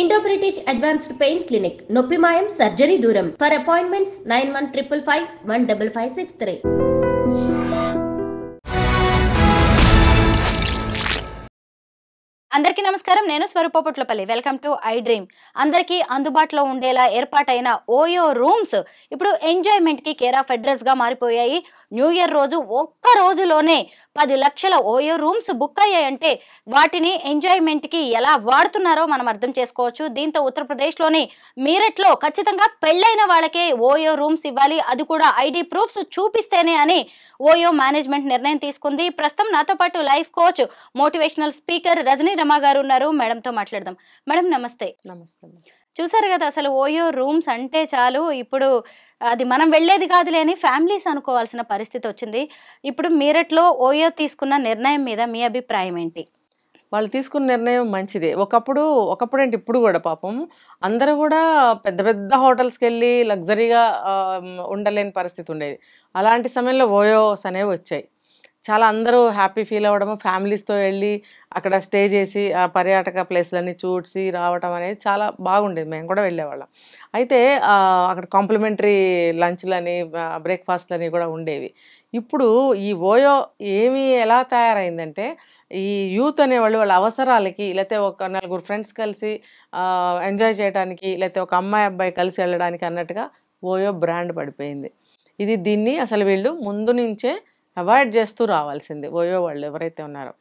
Indo-British Advanced Pain Clinic, Noppimayam Surgery Duram. For appointments 9155515563. అందరికీ నమస్కారం. నేను Swaroopa Putlapalli. Welcome to I dream. అందరికీ అందుబాటులో ఉండేలా ఏర్పాటైన ఓయో రూమ్స్ ఇప్పుడు ఎంజాయ్మెంట్ కి కేర్ ఆఫ్ అడ్రస్ గా మారిపోయాయి. న్యూ ఇయర్ రోజు ఒక్క రోజులోనే 10 లక్షల ఓయో రూమ్స్ బుక్ అయ్యాయంటే వాటిని ఎంజాయ్మెంట్ కి ఎలా వాడుతున్నారో మనం అర్థం చేసుకోవచ్చు. దీంతో ఉత్తరప్రదేశ్లోని మీరట్లో ఖచ్చితంగా పెళ్ళైన వాళ్ళకే ఓయో రూమ్స్ ఇవ్వాలి, అది కూడా ఐడి ప్రూఫ్స్ చూపిస్తేనే అని ఓయో మేనేజ్మెంట్ నిర్ణయం తీసుకుంది. ప్రస్తుతం నాతో పాటు life coach, motivational speaker Rajani Rama garu ఉన్నారు. మేడంతో మాట్లాడదాం. మేడం నమస్తే. నమస్తే. చూసారు కదా, అసలు ఓయో రూమ్స్ అంటే చాలు ఇప్పుడు అది మనం వెళ్ళేది కాదులే అని ఫ్యామిలీస్ అనుకోవాల్సిన పరిస్థితి వచ్చింది. ఇప్పుడు మీరట్లో ఓయో తీసుకున్న నిర్ణయం మీద మీ అభిప్రాయం ఏంటి? వాళ్ళు తీసుకున్న నిర్ణయం మంచిదే. ఒకప్పుడంటే ఇప్పుడు కూడా పాపం అందరూ కూడా పెద్ద పెద్ద హోటల్స్కి వెళ్ళి లగ్జరీగా ఉండలేని పరిస్థితి ఉండేది. అలాంటి సమయంలో ఓయోస్ అనేవి వచ్చాయి. చాలా అందరూ హ్యాపీ ఫీల్ అవ్వడము, ఫ్యామిలీస్తో వెళ్ళి అక్కడ స్టే చేసి ఆ పర్యాటక ప్లేస్లన్నీ చూసి రావటం అనేది చాలా బాగుండేది. మేము కూడా వెళ్ళేవాళ్ళం. అయితే అక్కడ కాంప్లిమెంటరీ లంచ్లని, బ్రేక్ఫాస్ట్లని కూడా ఉండేవి. ఇప్పుడు ఈ ఓయో ఎలా తయారైందంటే, ఈ యూత్ అనేవాళ్ళు వాళ్ళ అవసరాలకి, లేకపోతే ఒక నలుగురు ఫ్రెండ్స్ కలిసి ఎంజాయ్ చేయడానికి, లేకపోతే ఒక అమ్మాయి అబ్బాయి కలిసి వెళ్ళడానికి అన్నట్టుగా ఓయో బ్రాండ్ పడిపోయింది. దీన్ని అసలు వీళ్ళు ముందు నుంచే అవాయిడ్ చేస్తూ రావాల్సింది. ఓయో వాళ్ళు ఎవరైతే ఉన్నారో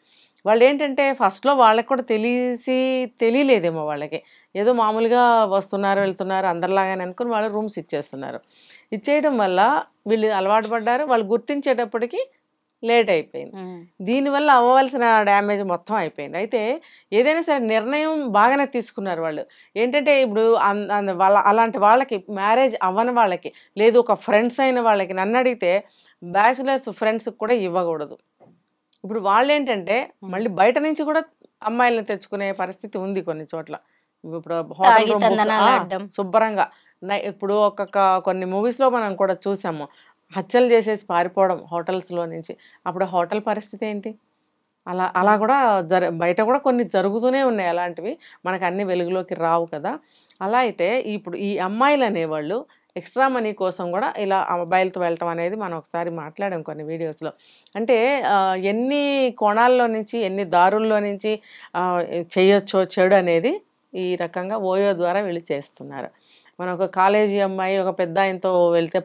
వాళ్ళు ఏంటంటే ఫస్ట్లో వాళ్ళకి కూడా తెలియలేదేమో, వాళ్ళకి ఏదో మామూలుగా వస్తున్నారు వెళ్తున్నారు అందరిలాగానే అనుకుని వాళ్ళు రూమ్స్ ఇచ్చేయడం వల్ల వీళ్ళు అలవాటు పడ్డారు. వాళ్ళు గుర్తించేటప్పటికి లేట్ అయిపోయింది. దీనివల్ల అవ్వవలసిన డ్యామేజ్ మొత్తం అయిపోయింది. అయితే ఏదైనా సరే నిర్ణయం బాగానే తీసుకున్నారు వాళ్ళు. ఏంటంటే ఇప్పుడు అలాంటి వాళ్ళకి, మ్యారేజ్ అవ్వని వాళ్ళకి, లేదు ఒక ఫ్రెండ్స్ అయిన వాళ్ళకి, నన్ను అడిగితే బ్యాచులర్స్ ఫ్రెండ్స్కి కూడా ఇవ్వకూడదు. ఇప్పుడు వాళ్ళు ఏంటంటే మళ్ళీ బయట నుంచి కూడా అమ్మాయిలను తెచ్చుకునే పరిస్థితి ఉంది కొన్ని చోట్ల. ఇప్పుడు హోటల్ రూమ్ శుభ్రంగా ఇప్పుడు కొన్ని మూవీస్లో మనం కూడా చూసాము, హత్యలు చేసేసి పారిపోవడం హోటల్స్లో నుంచి. అప్పుడు హోటల్ పరిస్థితి ఏంటి? అలా కూడా బయట కూడా కొన్ని జరుగుతూనే ఉన్నాయి. అలాంటివి మనకు అన్ని వెలుగులోకి రావు కదా. అలా అయితే ఇప్పుడు ఈ అమ్మాయిలు అనేవాళ్ళు ఎక్స్ట్రా మనీ కోసం కూడా ఇలా అబ్బాయిలతో వెళ్ళటం అనేది మనం ఒకసారి మాట్లాడాం కొన్ని వీడియోస్లో. అంటే ఎన్ని కోణాల్లో నుంచి, ఎన్ని దారుల్లో నుంచి చేయొచ్చో చెడు అనేది ఈ రకంగా ఓయో ద్వారా వీళ్ళు చేస్తున్నారు. మన ఒక కాలేజీ అమ్మాయి ఒక పెద్ద ఆయనతో వెళ్తే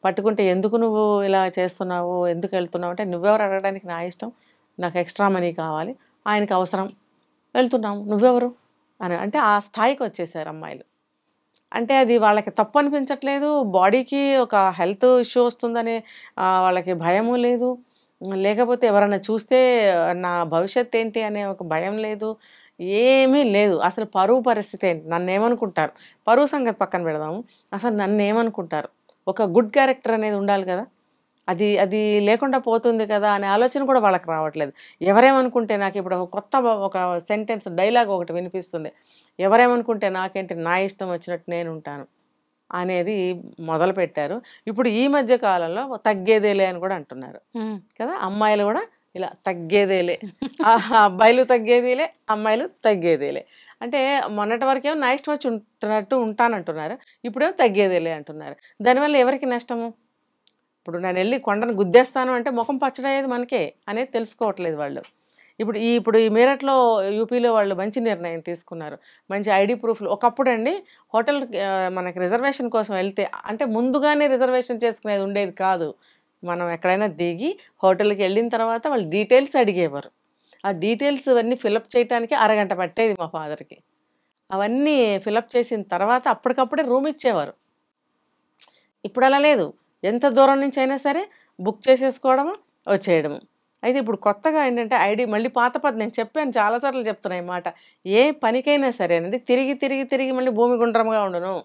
పట్టుకుంటే ఎందుకు నువ్వు ఇలా చేస్తున్నావు, ఎందుకు వెళ్తున్నావు అంటే, నువ్వెవరు అడగడానికి, నా ఇష్టం, నాకు ఎక్స్ట్రా మనీ కావాలి, ఆయనకి అవసరం, వెళ్తున్నాము, నువ్వెవరు అని. అంటే ఆ స్థాయికి వచ్చేసారు అమ్మాయిలు. అంటే అది వాళ్ళకి తప్పు అనిపించట్లేదు, బాడీకి ఒక హెల్త్ ఇష్యూ వస్తుందనే వాళ్ళకి భయము లేదు, లేకపోతే ఎవరైనా చూస్తే నా భవిష్యత్ ఏంటి అనే ఒక భయం లేదు, ఏమీ లేదు. అసలు పరువు పరిస్థితి ఏంటి, నన్ను ఏమనుకుంటారు, పరువు సంగతి పక్కన పెడదాము, అసలు నన్ను ఏమనుకుంటారు, ఒక గుడ్ క్యారెక్టర్ అనేది ఉండాలి కదా, అది లేకుండా పోతుంది కదా అనే ఆలోచన కూడా వాళ్ళకి రావట్లేదు. ఎవరేమనుకుంటే నాకు, ఇప్పుడు ఒక సెంటెన్స్ డైలాగ్ ఒకటి వినిపిస్తుంది, ఎవరేమనుకుంటే నాకేంటి, నా ఇష్టం వచ్చినట్టు నేను ఉంటాను అనేది మొదలుపెట్టారు. ఇప్పుడు ఈ మధ్య కాలంలో తగ్గేదేలే అని కూడా అంటున్నారు కదా. అమ్మాయిలు కూడా ఇలా తగ్గేదేలే, అబ్బాయిలు తగ్గేదేలే, అమ్మాయిలు తగ్గేదేలే. అంటే మొన్నటి వరకేమో నా ఇష్టం వచ్చి ఉంటున్నట్టు ఉంటానంటున్నారు, ఇప్పుడేమో తగ్గేదేలే అంటున్నారు. దానివల్ల ఎవరికి నష్టము? ఇప్పుడు నేను వెళ్ళి కొండను గుద్దేస్తాను అంటే ముఖం పచ్చడయ్యేది మనకే అనేది తెలుసుకోవట్లేదు వాళ్ళు. ఇప్పుడు ఈ మీరట్లో, యూపీలో వాళ్ళు మంచి నిర్ణయం తీసుకున్నారు. మంచి ఐడి ప్రూఫ్లు. ఒకప్పుడు అండి హోటల్ మనకి రిజర్వేషన్ కోసం వెళ్తే, అంటే ముందుగానే రిజర్వేషన్ చేసుకునేది ఉండేది కాదు. మనం ఎక్కడైనా దిగి హోటల్కి వెళ్ళిన తర్వాత వాళ్ళు డీటెయిల్స్ అడిగేవారు. ఆ డీటెయిల్స్ అవన్నీ ఫిలప్ చేయడానికి అరగంట పట్టేది మా ఫాదర్కి. అవన్నీ ఫిలప్ చేసిన తర్వాత అప్పటికప్పుడే రూమ్ ఇచ్చేవారు. ఇప్పుడు అలా లేదు. ఎంత దూరం నుంచి అయినా సరే బుక్ చేసేసుకోవడము, వచ్చేయడము. అయితే ఇప్పుడు కొత్తగా ఏంటంటే ఐడి మళ్ళీ పాత పద్ధతి, నేను చెప్పాను చాలా చోట్ల చెప్తున్నాను ఈ మాట, ఏ పనికైనా సరేనండి తిరిగి మళ్ళీ భూమి గుండ్రంగా ఉండను,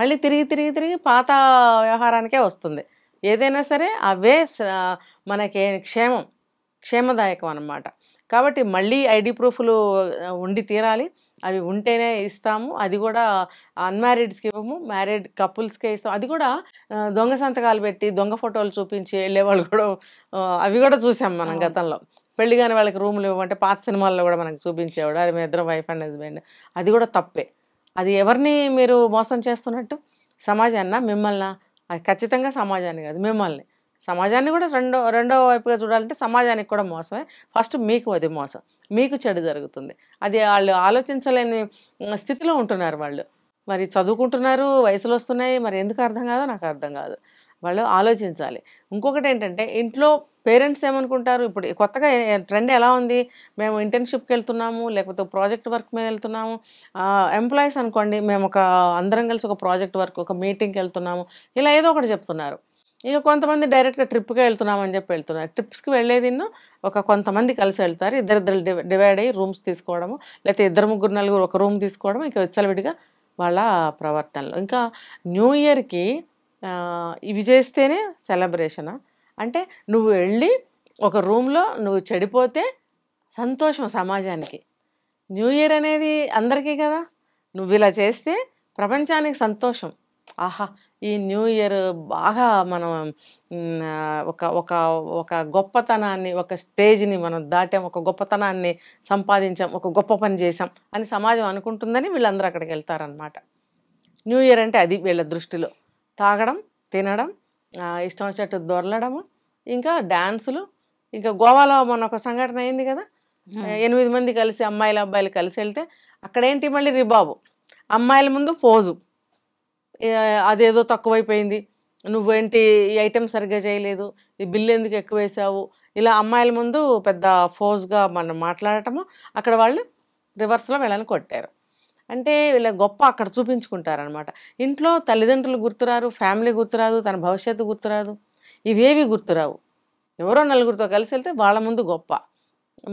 మళ్ళీ తిరిగి పాత వ్యవహారానికే వస్తుంది. ఏదైనా సరే అవే మనకి క్షేమదాయకం అన్నమాట. కాబట్టి మళ్ళీ ఐడి ప్రూఫ్లు ఉండి తీరాలి, అవి ఉంటేనే ఇస్తాము. అది కూడా అన్మ్యారీడ్స్కి ఇవ్వము, మ్యారీడ్ కపుల్స్కే ఇస్తాం. అది కూడా దొంగ సంతకాలు పెట్టి దొంగ ఫోటోలు చూపించి వెళ్ళేవాళ్ళు కూడా, అవి కూడా చూసాం మనం గతంలో. పెళ్లి కాని వాళ్ళకి రూములు ఇవ్వమంటే పాత సినిమాల్లో కూడా మనకు చూపించేవాడు, అది మీ ఇద్దరం వైఫ్ అండ్ హస్బెండ్. అది కూడా తప్పే. అది ఎవరిని మీరు మోసం చేస్తున్నట్టు? సమాజాన్న, మిమ్మల్ని? అది ఖచ్చితంగా సమాజాన్ని కాదు, మిమ్మల్ని. సమాజాన్ని కూడా రెండో వైపుగా చూడాలంటే సమాజానికి కూడా మోసమే. ఫస్ట్ మీకు అది మోసం, మీకు చెడు జరుగుతుంది. అది వాళ్ళు ఆలోచించలేని స్థితిలో ఉంటున్నారు వాళ్ళు. మరి చదువుకుంటున్నారు, వయసులు వస్తున్నాయి, మరి ఎందుకు అర్థం కాదో నాకు అర్థం కాదు. వాళ్ళు ఆలోచించాలి. ఇంకొకటి ఏంటంటే ఇంట్లో పేరెంట్స్ ఏమనుకుంటారు, ఇప్పుడు కొత్తగా ట్రెండ్ ఎలా ఉంది, మేము ఇంటర్న్షిప్కి వెళ్తున్నాము, లేకపోతే ప్రాజెక్ట్ వర్క్ మీద వెళ్తున్నాము. ఎంప్లాయీస్ అనుకోండి, మేము అందరం కలిసి ఒక ప్రాజెక్ట్ వర్క్, ఒక మీటింగ్కి వెళ్తున్నాము, ఇలా ఏదో ఒకటి చెప్తున్నారు. ఇక కొంతమంది డైరెక్ట్గా ట్రిప్కే వెళ్తున్నామని చెప్పి వెళ్తున్నారు. ట్రిప్స్కి వెళ్ళేదిన్నో కొంతమంది కలిసి వెళ్తారు, ఇద్దరిద్దరు డివైడ్ అయ్యి రూమ్స్ తీసుకోవడము, లేకపోతే 2-3-4 ఒక రూమ్ తీసుకోవడం, ఇంకా విచ్చలవిడిగా వాళ్ళ ప్రవర్తనలు. ఇంకా న్యూ ఇయర్కి ఇవి చేస్తేనే సెలబ్రేషనా? అంటే నువ్వు వెళ్ళి ఒక రూమ్లో నువ్వు చెడిపోతే సంతోషం సమాజానికి. న్యూ ఇయర్ అనేది అందరికీ కదా, నువ్వు ఇలా చేస్తే ప్రపంచానికి సంతోషం. ఆహా, ఈ న్యూ ఇయర్ బాగా మనం ఒక ఒక ఒక గొప్పతనాన్ని, ఒక స్టేజ్ని మనం దాటాం, ఒక గొప్పతనాన్ని సంపాదించాం, ఒక గొప్ప పని చేసాం అని సమాజం అనుకుంటుందని వీళ్ళందరూ అక్కడికి వెళ్తారనమాట. న్యూ ఇయర్ అంటే అది వీళ్ళ దృష్టిలో. తాగడం, తినడం, ఇష్టం వచ్చినట్టు దొరలడము, ఇంకా డ్యాన్సులు. ఇంకా గోవాలో మొన్న ఒక సంఘటన అయింది కదా, 8 మంది కలిసి, అమ్మాయిలు అబ్బాయిలు కలిసి వెళ్తే అక్కడేంటి మళ్ళీ రిబాబు, అమ్మాయిల ముందు పోజు, అదేదో తక్కువైపోయింది, నువ్వేంటి ఈ ఐటెం సరిగ్గా చేయలేదు, ఈ బిల్లు ఎందుకు ఎక్కువ వేసావు, ఇలా అమ్మాయిల ముందు పెద్ద ఫోజ్గా మనం మాట్లాడటము. అక్కడ వాళ్ళు రివర్స్లో వీళ్ళని కొట్టారు. అంటే వీళ్ళ గొప్ప అక్కడ చూపించుకుంటారనమాట. ఇంట్లో తల్లిదండ్రులు గుర్తురారు, ఫ్యామిలీ గుర్తురాదు, తన భవిష్యత్తు గుర్తురాదు, ఇవేవి గుర్తురావు. ఎవరో నలుగురితో కలిసి వెళ్తే వాళ్ళ ముందు గొప్ప.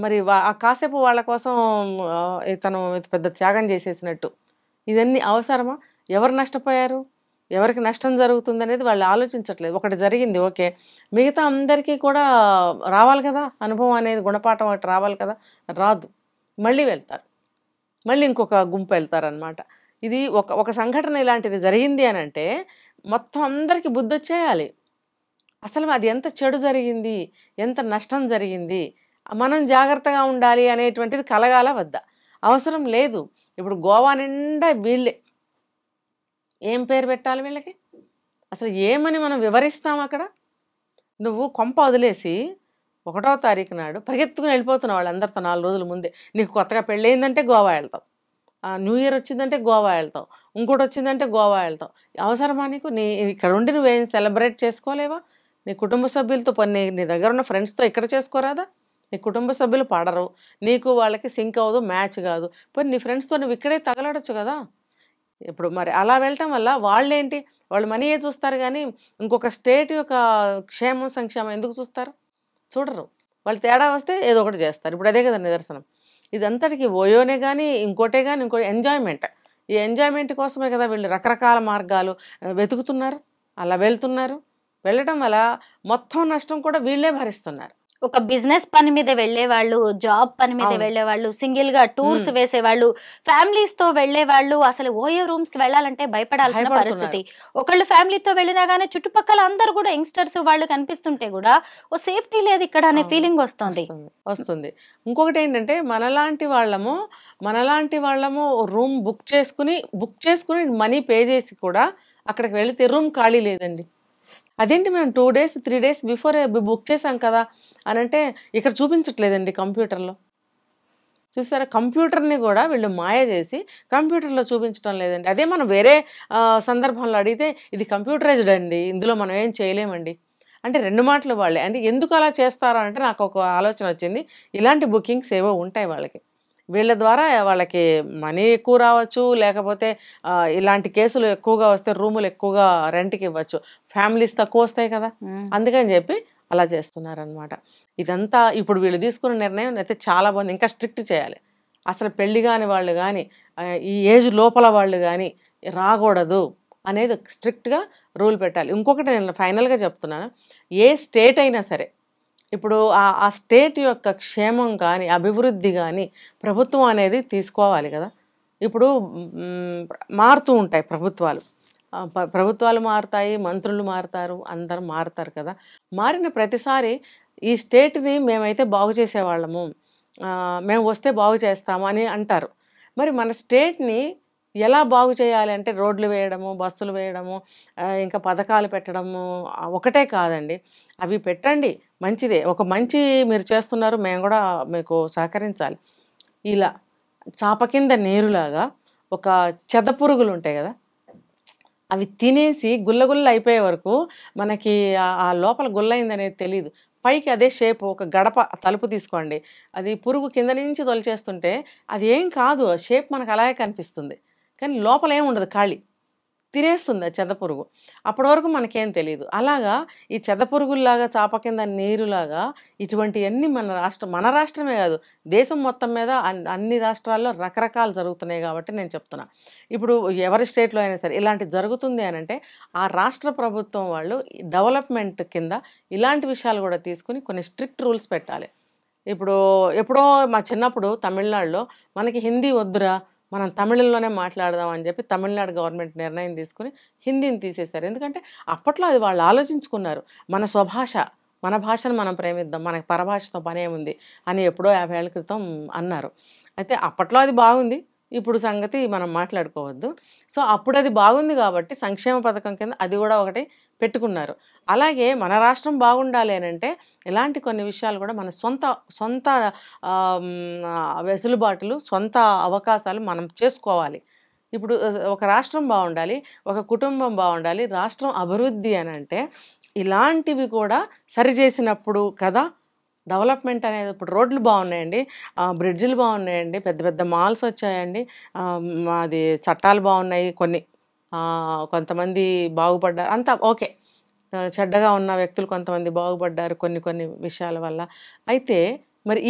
మరి కాసేపు వాళ్ళ కోసం తను పెద్ద త్యాగం చేసేసినట్టు. ఇదన్నీ అవసరమా? ఎవరు నష్టపోయారు, ఎవరికి నష్టం జరుగుతుంది అనేది వాళ్ళు ఆలోచించట్లేదు. ఒకటి జరిగింది, ఓకే, మిగతా అందరికీ కూడా రావాలి కదా అనుభవం అనేది, గుణపాఠం ఒకటి రావాలి కదా, రాదు. మళ్ళీ వెళ్తారు, మళ్ళీ ఇంకొక గుంపు వెళ్తారనమాట. ఇది ఒక సంఘటన ఇలాంటిది జరిగింది అని అంటే మొత్తం అందరికీ బుద్ధి వచ్చేయాలి. అసలు అది ఎంత చెడు జరిగింది, ఎంత నష్టం జరిగింది, మనం జాగ్రత్తగా ఉండాలి అనేటువంటిది కలగాల వద్దా? అవసరం లేదు. ఇప్పుడు గోవా నిండా వీళ్ళే. ఏం పేరు పెట్టాలి వీళ్ళకి? అసలు ఏమని మనం వివరిస్తాం అక్కడ? నువ్వు కొంప వదిలేసి 1వ తారీఖు నాడు పరిగెత్తుకుని వెళ్ళిపోతున్నావు వాళ్ళందరితో 4 రోజుల ముందే. నీకు కొత్తగా పెళ్ళయిందంటే గోవా వెళ్తావు, న్యూ ఇయర్ వచ్చిందంటే గోవా వెళ్తావు, ఇంకోటి వచ్చిందంటే గోవా వెళ్తావు. అవసరమా నీకు? ఇక్కడ ఉండి నువ్వేం సెలబ్రేట్ చేసుకోలేవా? నీ కుటుంబ సభ్యులతో నీ దగ్గర ఉన్న ఫ్రెండ్స్తో ఇక్కడ చేసుకోరాదా? నీ కుటుంబ సభ్యులు పడరు, నీకు వాళ్ళకి సింక్ అవ్వదు, మ్యాచ్ కాదు. పోనీ నీ ఫ్రెండ్స్తో నువ్వు ఇక్కడే తగలడచ్చు కదా. ఇప్పుడు మరి అలా వెళ్ళటం వల్ల వాళ్ళేంటి, వాళ్ళు మనీయే చూస్తారు కానీ ఇంకొక స్టేట్ యొక్క క్షేమం సంక్షేమం ఎందుకు చూస్తారు? చూడరు. వాళ్ళు తేడా వస్తే ఏదో ఒకటి చేస్తారు. ఇప్పుడు అదే కదా నిదర్శనం. ఇదంతటికి ఓయోనే కానీ ఇంకోటే కానీ ఇంకో ఎంజాయ్మెంట్. ఈ ఎంజాయ్మెంట్ కోసమే కదా వీళ్ళు రకరకాల మార్గాలు వెతుకుతున్నారు, అలా వెళ్తున్నారు. వెళ్ళటం వల్ల మొత్తం నష్టం కూడా వీళ్ళే భరిస్తున్నారు. ఒక బిజినెస్ పని మీద వెళ్ళేవాళ్ళు, జాబ్ పని మీద వెళ్ళేవాళ్ళు, సింగిల్ గా టూర్స్ వేసేవాళ్ళు, ఫ్యామిలీస్ తో వెళ్ళేవాళ్ళు అసలు ఓయో రూమ్స్ కి వెళ్ళాలంటే భయపడాల్సిన పరిస్థితి. ఒకళ్ళు ఫ్యామిలీతో వెళ్ళినా గానీ చుట్టుపక్కల అందరూ కూడా యంగ్స్టర్స్ వాళ్ళు కనిపిస్తుంటే కూడా ఓ సేఫ్టీ లేదు ఇక్కడ అనే ఫీలింగ్ వస్తుంది. ఇంకొకటి ఏంటంటే మనలాంటి వాళ్ళము రూమ్ బుక్ చేసుకుని మనీ పే చేసి కూడా అక్కడికి వెళితే రూమ్ ఖాళీ లేదండి. అదేంటి, మేము 2 days 3 days బిఫోర్ బుక్ చేసాం కదా అని అంటే ఇక్కడ చూపించట్లేదండి కంప్యూటర్లో. చూసారా, కంప్యూటర్ని కూడా వీళ్ళు మాయ చేసి కంప్యూటర్లో చూపించడం లేదండి. అదే మనం వేరే సందర్భంలో అడిగితే ఇది కంప్యూటరైజ్డ్ అండి, ఇందులో మనం ఏం చేయలేమండి అంటే 2 మాటలు వాళ్ళే. అంటే ఎందుకు అలా చేస్తారో అంటే నాకు ఒక ఆలోచన వచ్చింది. ఇలాంటి బుకింగ్స్ ఏవో ఉంటాయి వాళ్ళకి, వీళ్ళ ద్వారా వాళ్ళకి మనీ ఎక్కువ రావచ్చు, లేకపోతే ఇలాంటి కేసులు ఎక్కువగా వస్తే రూములు ఎక్కువగా రెంట్కి ఇవ్వచ్చు, ఫ్యామిలీస్ తక్కువ వస్తాయి కదా, అందుకని చెప్పి అలా చేస్తున్నారనమాట. ఇదంతా ఇప్పుడు వీళ్ళు తీసుకున్న నిర్ణయం అయితే చాలా బాగుంది. ఇంకా స్ట్రిక్ట్ చేయాలి. అసలు పెళ్లి కాని వాళ్ళు కానీ ఈ ఏజ్ లోపల వాళ్ళు కానీ రాకూడదు అనేది స్ట్రిక్ట్గా రూల్ పెట్టాలి. ఇంకొకటి నేను ఫైనల్గా చెప్తున్నాను, ఏ స్టేట్ అయినా సరే ఇప్పుడు ఆ స్టేట్ యొక్క క్షేమం కానీ అభివృద్ధి కానీ ప్రభుత్వం అనేది తీసుకోవాలి కదా. ఇప్పుడు మారుతూ ఉంటాయి ప్రభుత్వాలు మారుతాయి, మంత్రులు మారుతారు, అందరూ మారుతారు కదా. మారిన ప్రతిసారి ఈ స్టేట్ని మేమైతే బాగు చేసేవాళ్ళము, మేము వస్తే బాగు చేస్తాము అని అంటారు. మరి మన స్టేట్ని ఎలా బాగు చేయాలి అంటే రోడ్లు వేయడము, బస్సులు వేయడము, ఇంకా పథకాలు పెట్టడము ఒకటే కాదండి. అవి పెట్టండి, మంచిదే. ఒక మంచి మీరు చేస్తున్నారు, మేము కూడా మీకు సహకరించాలి. ఇలా చాప కింద నీరులాగా ఒక చెదపురుగులు ఉంటాయి కదా, అవి తినేసి గుల్లగుల్ల అయిపోయే వరకు మనకి ఆ లోపల గుల్లయిందనేది తెలియదు. పైకి అదే షేపు, ఒక గడప తలుపు తీసుకోండి, అది పురుగు కింద నుంచి తొలిచేస్తుంటే అది ఏం కాదు, షేప్ మనకు అలాగే కనిపిస్తుంది, కానీ లోపల ఏం ఉండదు, ఖాళీ. తినేస్తుంది ఆ చెదపురుగు. అప్పటి వరకు మనకేం తెలీదు. అలాగా ఈ చెదపురుగుల్లాగా, చాప కింద నీరులాగా ఇటువంటివన్నీ మన రాష్ట్రమే కాదు, దేశం మొత్తం మీద అన్ని రాష్ట్రాల్లో రకరకాలు జరుగుతున్నాయి కాబట్టి నేను చెప్తున్నా. ఇప్పుడు ఎవరి స్టేట్లో అయినా సరే ఇలాంటివి జరుగుతుంది అని అంటే ఆ రాష్ట్ర ప్రభుత్వం వాళ్ళు డెవలప్మెంట్ కింద ఇలాంటి విషయాలు కూడా తీసుకుని కొన్ని స్ట్రిక్ట్ రూల్స్ పెట్టాలి. ఇప్పుడు ఎప్పుడో మా చిన్నప్పుడు తమిళనాడులో మనకి హిందీ వద్దురా, మనం తమిళంలోనే మాట్లాడదాం అని చెప్పి తమిళనాడు గవర్నమెంట్ నిర్ణయం తీసుకుని హిందీని తీసేశారు. ఎందుకంటే అప్పట్లో అది వాళ్ళు ఆలోచించుకున్నారు, మన స్వభాష, మన భాషను మనం ప్రేమిద్దాం, మనకి పరభాషతో పనేముంది అని ఎప్పుడో 50 ఏళ్ల క్రితం అన్నారు. అయితే అప్పట్లో అది బాగుంది, ఇప్పుడు సంగతి మనం మాట్లాడుకోవద్దు. సో అప్పుడు అది బాగుంది కాబట్టి సంక్షేమ పథకం కింద అది కూడా ఒకటి పెట్టుకున్నారు. అలాగే మన రాష్ట్రం బాగుండాలి అని అంటే ఇలాంటి కొన్ని విషయాలు కూడా మన సొంత వెసులుబాటులు, సొంత అవకాశాలు మనం చేసుకోవాలి. ఇప్పుడు ఒక రాష్ట్రం బాగుండాలి, ఒక కుటుంబం బాగుండాలి, రాష్ట్రం అభివృద్ధి అని అంటే ఇలాంటివి కూడా సరిచేసినప్పుడు కదా డెవలప్మెంట్ అనేది. ఇప్పుడు రోడ్లు బాగున్నాయండి, బ్రిడ్జిలు బాగున్నాయండి, పెద్ద పెద్ద మాల్స్ వచ్చాయండి, అది చట్టాలు బాగున్నాయి, కొంతమంది బాగుపడ్డారు, అంతా ఓకే. చెడ్డగా ఉన్న వ్యక్తులు కొంతమంది బాగుపడ్డారు కొన్ని విషయాల వల్ల. అయితే మరి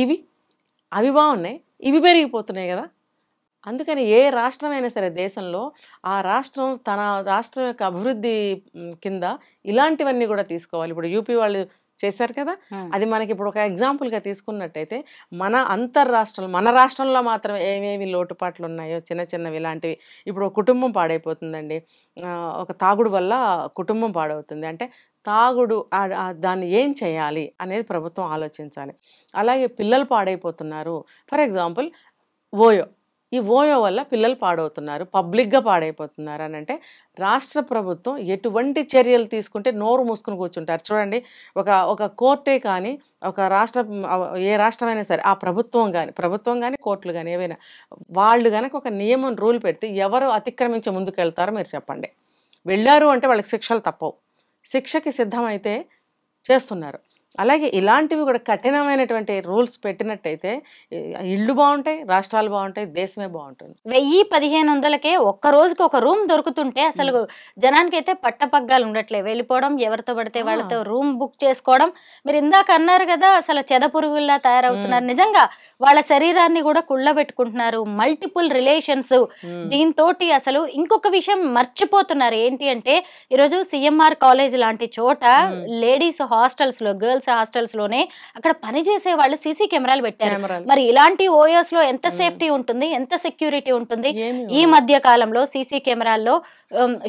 అవి బాగున్నాయి, ఇవి పెరిగిపోతున్నాయి కదా. అందుకని ఏ రాష్ట్రమైనా సరే దేశంలో ఆ రాష్ట్రం తన రాష్ట్రం యొక్క అభివృద్ధి కింద ఇలాంటివన్నీ కూడా తీసుకోవాలి. ఇప్పుడు యూపీ వాళ్ళు చేశారు కదా, అది మనకి ఇప్పుడు ఒక ఎగ్జాంపుల్గా తీసుకున్నట్టయితే మన రాష్ట్రంలో మాత్రం ఏమేమి లోటుపాట్లు ఉన్నాయో చిన్నవి ఇలాంటివి. ఇప్పుడు ఒక కుటుంబం పాడైపోతుందండి, ఒక తాగుడు వల్ల కుటుంబం పాడవుతుంది అంటే తాగుడు దాన్ని ఏం చేయాలి అనేది ప్రభుత్వం ఆలోచించాలి. అలాగే పిల్లలు పాడైపోతున్నారు, ఫర్ ఎగ్జాంపుల్ ఈ ఓయో వల్ల పిల్లలు పాడవుతున్నారు, పబ్లిక్గా పాడైపోతున్నారు అని అంటే రాష్ట్ర ప్రభుత్వం ఎటువంటి చర్యలు తీసుకుంటే నోరు మూసుకుని కూర్చుంటారు. చూడండి, ఒక కోర్టే కానీ ఏ రాష్ట్రమైనా సరే ఆ ప్రభుత్వం కానీ కోర్టులు కానీ ఏవైనా వాళ్ళు కనుక ఒక నియమం రూల్ పెడితే ఎవరు అతిక్రమించి ముందుకెళ్తారో మీరు చెప్పండి. వెళ్ళారు అంటే వాళ్ళకి శిక్షలు తప్పవు, శిక్షకి సిద్ధమైతే చేస్తున్నారు. అలాగే ఇలాంటివి కూడా కఠినమైనటువంటి రూల్స్ పెట్టినట్టయితే ఇళ్ళు బాగుంటాయి, రాష్ట్రాలు బాగుంటాయి, దేశమే బాగుంటుంది. 1000-1500కే ఒక్క రోజుకి ఒక రూమ్ దొరుకుతుంటే అసలు జనానికైతే పట్టపగ్గాలు ఉండట్లే, వెళ్ళిపోవడం, ఎవరితో పడితే వాళ్ళతో రూమ్ బుక్ చేసుకోవడం. మీరు ఇందాక అన్నారు కదా అసలు చెదపురుగుల్లా తయారవుతున్నారు, నిజంగా వాళ్ళ శరీరాన్ని కూడా కుళ్ళబెట్టుకుంటున్నారు, మల్టిపుల్ రిలేషన్స్. దీంతో అసలు ఇంకొక విషయం మర్చిపోతున్నారు, ఏంటి అంటే ఈరోజు సిఎంఆర్ కాలేజ్ లాంటి చోట లేడీస్ హాస్టల్స్ లో, గర్ల్స్ హాస్టల్స్ లోనే అక్కడ పనిచేసే వాళ్ళు సీసీ కెమెరాలు పెట్టారు. మరి ఇలాంటి ఓఎస్ లో ఎంత సేఫ్టీ ఉంటుంది, ఎంత సెక్యూరిటీ ఉంటుంది? ఈ మధ్య కాలంలో సీసీ కెమెరాల్లో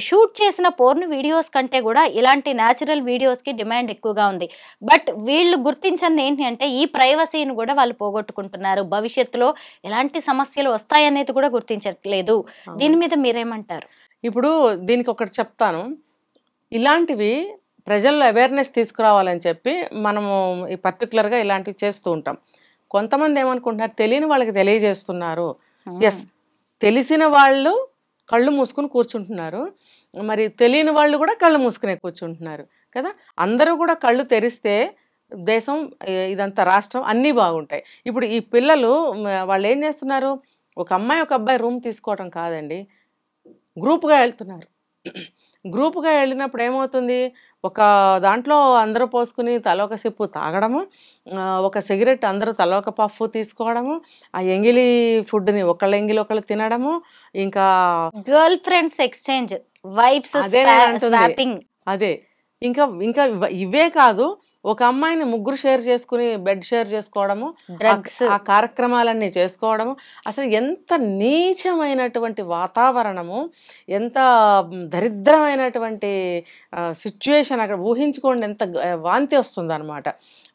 షూట్ చేసిన పోర్న్ వీడియోస్ కంటే కూడా ఇలాంటి న్యాచురల్ వీడియోస్ కి డిమాండ్ ఎక్కువగా ఉంది. బట్ వీళ్ళు గుర్తించింది ఏంటి అంటే ఈ ప్రైవసీని కూడా వాళ్ళు పోగొట్టుకుంటున్నారు, భవిష్యత్తులో ఎలాంటి సమస్యలు వస్తాయనేది కూడా గుర్తించట్లేదు. దీని మీద మీరేమంటారు? ఇప్పుడు దీనికి ఒకటి చెప్తాను, ఇలాంటివి ప్రజల్లో అవేర్నెస్ తీసుకురావాలని చెప్పి మనము పర్టికులర్గా ఇలాంటివి చేస్తూ ఉంటాం. కొంతమంది ఏమనుకుంటున్నారు, తెలియని వాళ్ళకి తెలియజేస్తున్నారు. ఎస్, తెలిసిన వాళ్ళు కళ్ళు మూసుకుని కూర్చుంటున్నారు, మరి తెలియని వాళ్ళు కూడా కళ్ళు మూసుకునే కూర్చుంటున్నారు కదా. అందరూ కూడా కళ్ళు తెరిస్తే దేశం, ఇదంతా రాష్ట్రం అన్నీ బాగుంటాయి. ఇప్పుడు ఈ పిల్లలు వాళ్ళు ఏం చేస్తున్నారు, ఒక అమ్మాయి ఒక అబ్బాయి రూమ్ తీసుకోవడం కాదండి, గ్రూప్గా వెళ్తున్నారు. గ్రూప్గా వెళ్ళినప్పుడు ఏమవుతుంది, ఒక దాంట్లో అందరూ పోసుకుని తలొక సిప్పు తాగడము, ఒక సిగరెట్ అందరూ తలొక పఫ్ తీసుకోవడము, ఆ ఎంగిలి ఫుడ్ని ఒకళ్ళ ఎంగిలి ఒకళ్ళు తినడము, ఇంకా గర్ల్ ఫ్రెండ్స్ ఎక్స్చేంజ్ వైబ్స్, అదే ఇంకా ఇవే కాదు, ఒక అమ్మాయిని ముగ్గురు షేర్ చేసుకుని బెడ్ షేర్ చేసుకోవడము, డ్రగ్స్, ఆ కార్యక్రమాలన్నీ చేసుకోవడము, అసలు ఎంత నీచమైనటువంటి వాతావరణము, ఎంత దరిద్రమైనటువంటి సిచ్యువేషన్ అక్కడ ఊహించుకోండి, ఎంత వాంతి వస్తుంది అనమాట.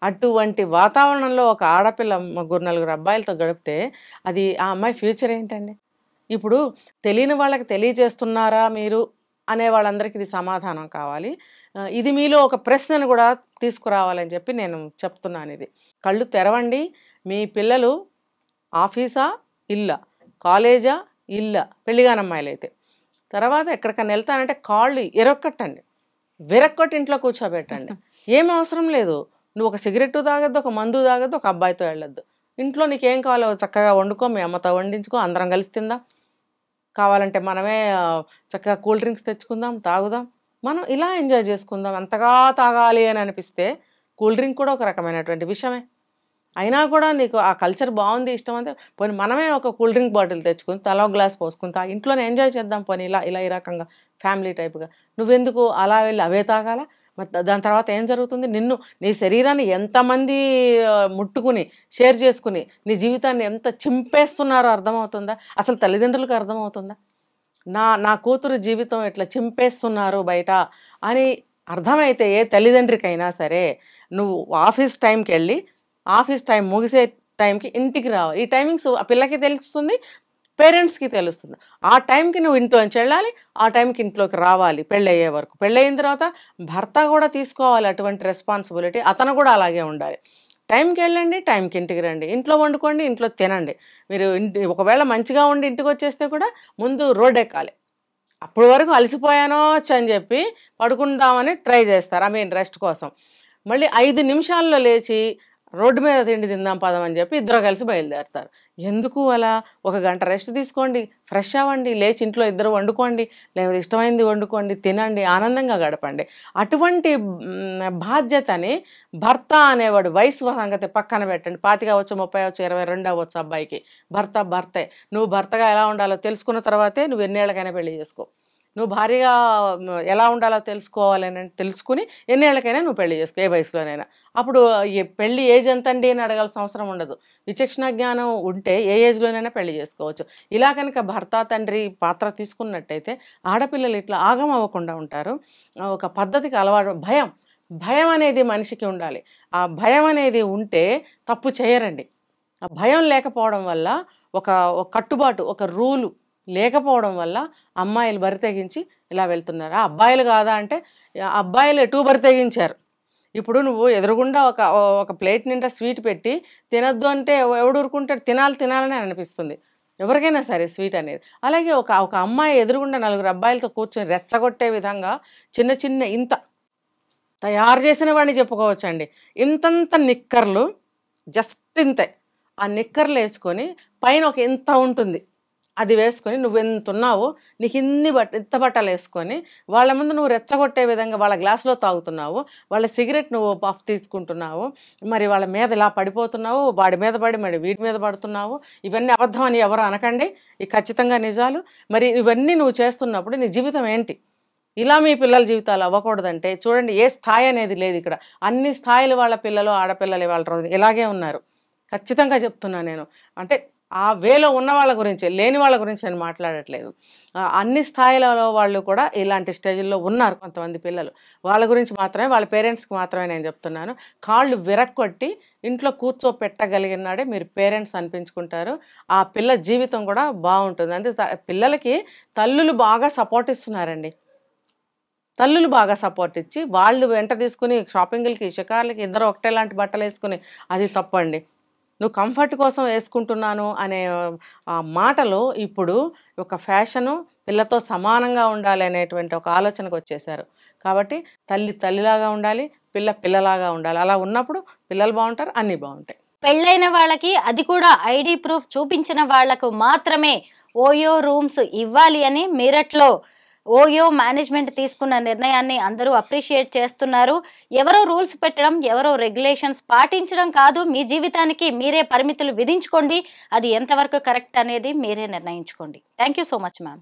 అటువంటి వాతావరణంలో ఒక ఆడపిల్ల 3-4 అబ్బాయిలతో గడిపితే అది ఆ అమ్మాయి ఫ్యూచర్ ఏంటండి? ఇప్పుడు తెలియని వాళ్ళకి తెలియజేస్తున్నారా మీరు అనే వాళ్ళందరికీ ఇది సమాధానం కావాలి. ఇది మీలో ఒక ప్రశ్నను కూడా తీసుకురావాలని చెప్పి నేను చెప్తున్నాను. ఇది కళ్ళు తెరవండి. మీ పిల్లలు ఆఫీసా ఇల్లా, కాలేజా ఇల్లా, పెళ్ళిగానమ్మాయిలు అయితే తర్వాత ఎక్కడికైనా వెళ్తానంటే కాళ్ళు ఇరక్కొట్టండి, విరక్కొట్టి ఇంట్లో కూర్చోబెట్టండి. ఏం అవసరం లేదు, నువ్వు ఒక సిగరెట్ తాగొద్దు, ఒక మందు తాగొద్దు, ఒక అబ్బాయితో వెళ్ళొద్దు. ఇంట్లో నీకేం కావాలో చక్కగా వండుకో, మీ అమ్మతో వండించుకో, అందరం కలిసి తిందాం. కావాలంటే మనమే చక్కగా కూల్ డ్రింక్స్ తెచ్చుకుందాం, తాగుదాం, మనం ఇలా ఎంజాయ్ చేసుకుందాం. అంతగా తాగాలి అని అనిపిస్తే కూల్ డ్రింక్ కూడా ఒక రకమైనటువంటి విషయమే. అయినా కూడా నీకు ఆ కల్చర్ బాగుంది, ఇష్టం అంటే పోనీ మనమే ఒక కూల్ డ్రింక్ బాటిల్ తెచ్చుకుని తలా గ్లాస్ పోసుకుని తాగి ఇంట్లోనే ఎంజాయ్ చేద్దాం. పోనీ ఇలా ఈ రకంగా ఫ్యామిలీ టైప్గా. నువ్వెందుకు అలా వెళ్ళి అవే తాగాలా? మరి దాని తర్వాత ఏం జరుగుతుంది? నీ శరీరాన్ని ఎంతమంది ముట్టుకుని షేర్ చేసుకుని నీ జీవితాన్ని ఎంత చింపేస్తున్నారో అర్థమవుతుందా? అసలు తల్లిదండ్రులకు అర్థమవుతుందా? నా కూతురు జీవితం ఇట్లా చింపేస్తున్నారు బయట అని అర్థమైతే ఏ తల్లిదండ్రికైనా సరే నువ్వు ఆఫీస్ టైంకి వెళ్ళి ఆఫీస్ టైం ముగిసే టైంకి ఇంటికి రావాలి. ఈ టైమింగ్స్ ఆ పిల్లకి తెలుస్తుంది, పేరెంట్స్కి తెలుస్తుంది. ఆ టైంకి నువ్వు ఇంట్లోంచి వెళ్ళాలి, ఆ టైంకి ఇంట్లోకి రావాలి పెళ్ళి అయ్యే వరకు. పెళ్ళయిన తర్వాత భర్త కూడా తీసుకోవాలి అటువంటి రెస్పాన్సిబిలిటీ, అతను కూడా అలాగే ఉండాలి. టైంకి వెళ్ళండి, టైంకి ఇంటికి రండి, ఇంట్లో వండుకోండి, ఇంట్లో తినండి. మీరు ఒకవేళ మంచిగా ఉండి ఇంటికి వచ్చేస్తే కూడా ముందు రోడ్ ఎక్కాలి. అప్పటి వరకు అలసిపోయానో అని చెప్పి పడుకుందామని ట్రై చేస్తారు, రెస్ట్ కోసం. మళ్ళీ 5 నిమిషాల్లో లేచి రోడ్డు మీద తిండి తిందాం పదమని చెప్పి ఇద్దరు కలిసి బయలుదేరుతారు. ఎందుకు అలా? 1 గంట రెస్ట్ తీసుకోండి, ఫ్రెష్ అవ్వండి, లేచి ఇంట్లో ఇద్దరు వండుకోండి, లేదా ఇష్టమైంది వండుకోండి, తినండి, ఆనందంగా గడపండి. అటువంటి బాధ్యతని భర్త అనేవాడు, వయసు సంగతి పక్కన పెట్టండి. 25 అవ్వచ్చు, 30 అవ్వచ్చు, 22 అవ్వచ్చు అబ్బాయికి. భర్తే. నువ్వు భర్తగా ఎలా ఉండాలో తెలుసుకున్న తర్వాతే నువ్వు ఎన్నేళ్ళకైనా పెళ్లి చేసుకో. నువ్వు భార్యగా ఎలా ఉండాలో తెలుసుకోవాలని తెలుసుకుని ఎన్నేళ్ళకైనా నువ్వు పెళ్లి చేసుకో, ఏ వయసులోనైనా. అప్పుడు పెళ్లి ఏజ్ ఎంత అండి అని అడగాల్సిన అవసరం ఉండదు. విచక్షణ జ్ఞానం ఉంటే ఏ ఏజ్లోనైనా పెళ్లి చేసుకోవచ్చు. ఇలా కనుక భర్త తండ్రి పాత్ర తీసుకున్నట్టయితే ఆడపిల్లలు ఇట్లా ఆగం అవ్వకుండా ఉంటారు. ఒక పద్ధతికి అలవాటు. భయం అనేది మనిషికి ఉండాలి. ఆ భయం అనేది ఉంటే తప్పు చేయరండి. ఆ భయం లేకపోవడం వల్ల ఒక కట్టుబాటు, ఒక రూలు లేకపోవడం వల్ల అమ్మాయిలు బరి తెగించి ఇలా వెళ్తున్నారు. అబ్బాయిలు కాదా అంటే అబ్బాయిలు ఎటు బరి తెగించారు. ఇప్పుడు నువ్వు ఎదురుగుండా ఒక ప్లేట్ నిండా స్వీట్ పెట్టి తినద్దు అంటే ఎవడు ఊరుకుంటాడు? తినాలని అనిపిస్తుంది ఎవరికైనా సరే స్వీట్ అనేది. అలాగే ఒక అమ్మాయి ఎదురుగుండా 4 అబ్బాయిలతో కూర్చొని రెచ్చగొట్టే విధంగా చిన్న ఇంత తయారు చేసిన వాడిని చెప్పుకోవచ్చండి. ఇంతంత నిక్కర్లు, జస్ట్ ఇంతే, ఆ నిక్కర్లు వేసుకొని పైన ఒక ఇంత ఉంటుంది అది వేసుకొని నువ్వు ఎంత ఉన్నావో నీకు ఇంత బట్టలు వేసుకొని వాళ్ళ ముందు నువ్వు రెచ్చగొట్టే విధంగా వాళ్ళ గ్లాసులో తాగుతున్నావు, వాళ్ళ సిగరెట్ నువ్వు పఫ్ తీసుకుంటున్నావు, మరి వాళ్ళ మీద ఇలా పడిపోతున్నావు, వాడి మీద పడి మరి వీటి మీద పడుతున్నావు. ఇవన్నీ అబద్ధం అని ఎవరు అనకండి, ఇవి ఖచ్చితంగా నిజాలు. మరి ఇవన్నీ నువ్వు చేస్తున్నప్పుడు నీ జీవితం ఏంటి? ఇలా మీ పిల్లల జీవితాలు అవ్వకూడదంటే చూడండి, ఏ స్థాయి అనేది లేదు ఇక్కడ. అన్ని స్థాయిలు వాళ్ళ పిల్లలు, ఆడపిల్లలు వాళ్ళ రోజు ఇలాగే ఉన్నారు. ఖచ్చితంగా చెప్తున్నాను నేను. అంటే ఆ వేలో ఉన్న వాళ్ళ గురించి, లేని వాళ్ళ గురించి నేను మాట్లాడట్లేదు. అన్ని స్థాయిలలో వాళ్ళు కూడా ఇలాంటి స్టేజ్లో ఉన్నారు కొంతమంది పిల్లలు. వాళ్ళ గురించి మాత్రమే, వాళ్ళ పేరెంట్స్కి మాత్రమే నేను చెప్తున్నాను. కాళ్ళు విరక్కొట్టి ఇంట్లో కూర్చోపెట్టగలిగినాడే మీరు పేరెంట్స్ అనిపించుకుంటారు. ఆ పిల్ల జీవితం కూడా బాగుంటుంది. అంటే పిల్లలకి తల్లులు బాగా సపోర్ట్ ఇస్తున్నారండి. తల్లులు బాగా సపోర్ట్ ఇచ్చి వాళ్ళు వెంట తీసుకుని షాపింగ్లకి, షికార్లకి ఇద్దరు ఒకటే లాంటి బట్టలు వేసుకుని అది తప్పండి. నువ్వు కంఫర్ట్ కోసం వేసుకుంటున్నాను అనే మాటలు ఇప్పుడు ఒక ఫ్యాషను, పిల్లతో సమానంగా ఉండాలి అనేటువంటి ఒక ఆలోచనకు వచ్చేసారు. కాబట్టి తల్లిలాగా ఉండాలి, పిల్లలాగా ఉండాలి. అలా ఉన్నప్పుడు పిల్లలు బాగుంటారు, అన్నీ బాగుంటాయి. పెళ్ళైన వాళ్ళకి, అది కూడా ఐడి ప్రూఫ్ చూపించిన వాళ్లకు మాత్రమే ఓయో రూమ్స్ ఇవ్వాలి అని మీరట్లో ఓయో మేనేజ్మెంట్ తీసుకున్న నిర్ణయాన్ని అందరూ అప్రిషియేట్ చేస్తున్నారు. ఎవరో రూల్స్ పెట్టడం, ఎవరో రెగ్యులేషన్స్ పాటించడం కాదు, మీ జీవితానికి మీరే పరిమితులు విధించుకోండి. అది ఎంతవరకు కరెక్ట్ అనేది మీరే నిర్ణయించుకోండి. Thank you so much ma'am.